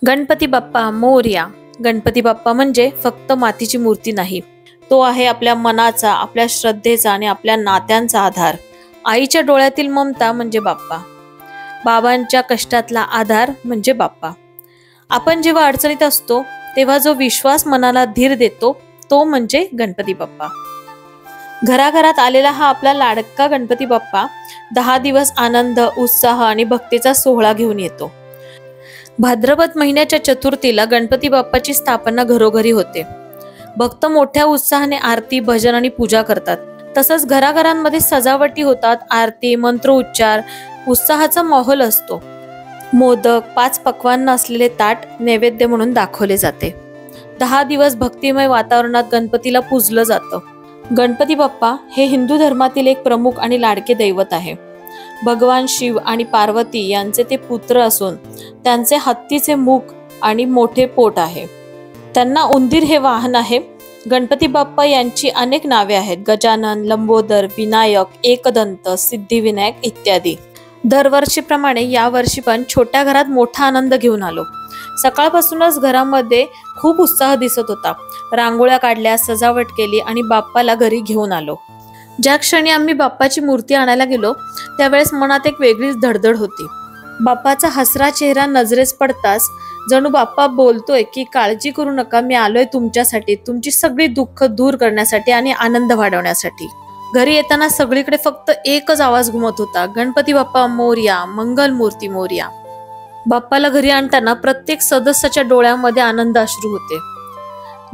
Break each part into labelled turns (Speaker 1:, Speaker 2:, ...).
Speaker 1: गणपती बाप्पा मोरया। गणपती बाप्पा म्हणजे फक्त मातीची मूर्ती नाही, तो आहे आपल्या मनाचा, आपल्या श्रद्धेचा आणि आपल्या नात्यांचा आधार। आईच्या डोळ्यातील ममता म्हणजे बाप्पा, बाबांच्या कष्टातला आधार म्हणजे बाप्पा। आपण जेव्हा अडचणीत असतो तेव्हा जो विश्वास मनाला धीर देतो तो म्हणजे गणपती बाप्पा। घराघरात आलेला हा आपला लाडका गणपती बाप्पा 10 दिवस आनंद, उत्साह आणि भक्तीचा सोहळा घेऊन येतो। भाद्रपद महिन्याच्या चतुर्थीला गणपती बाप्पाची स्थापना घरोघरी होते। भक्त मोठ्या उत्साहाने आरती, भजन आणि पूजा करतात। तसंच घराघरांमध्ये सजावटी होतात, आरती, मंत्रोच्चार, उत्साहाचा माहोल असतो। मोदक, 5 पक्वान्न असलेले ताट नैवेद्य म्हणून दाखवले जाते। 10 दिवस भक्तिमय वातावरणात गणपतीला पूजलं जातं। गणपती बाप्पा हे हिंदू धर्मातील एक प्रमुख आणि लाडके दैवत आहे। भगवान शिव आणि पार्वती यांचे ते पुत्र असून त्यांचे हत्तीचे मुख आणि मोठे पोट आहे। त्यांना उंदीर हे वाहन आहे। गणपती बाप्पा यांची अनेक नावे आहेत: गजानन, लंबोदर, विनायक, एकदंत, सिद्धिविनायक इत्यादी। दरवर्षीप्रमाणे यावर्षी पण छोट्या घरात मोठा आनंद घेऊन आलो। सकाळपासूनच घरामध्ये खूप उत्साह दिसत होता। रांगोळ्या काढल्या, सजावट केली आणि बाप्पाला घरी घेऊन आलो। ज्या क्षणी आम्ही बाप्पाची मूर्ती आणायला गेलो त्यावेळेस मनात एक वेगळीच धडधड होती। बाप्पाचा हसरा चेहरा नजरेस पडताच जणू बाप्पा बोलतोय की काळजी करू नका, मी आलोय तुमच्यासाठी, तुमची सगळी दुःख दूर करण्यासाठी आणि आनंद वाढवण्यासाठी। घरी येताना सगळीकडे फक्त एकच आवाज घुमत होता: गणपती बाप्पा मोरया, मंगल मूर्ती मोरया। बाप्पाला घरी आणताना प्रत्येक सदस्याच्या डोळ्यामध्ये आनंद अश्रू होते।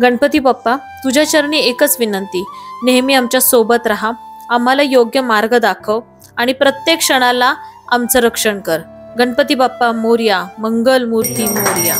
Speaker 1: गणपती बाप्पा, तुझ्या चरणी एकच विनंती, नेहमी आमच्या सोबत राहा, आम्हाला योग्य मार्ग दाखव आणि प्रत्येक क्षणाला आमचं रक्षण कर। गणपती बाप्पा मोरया, मंगल मूर्ती मोरया।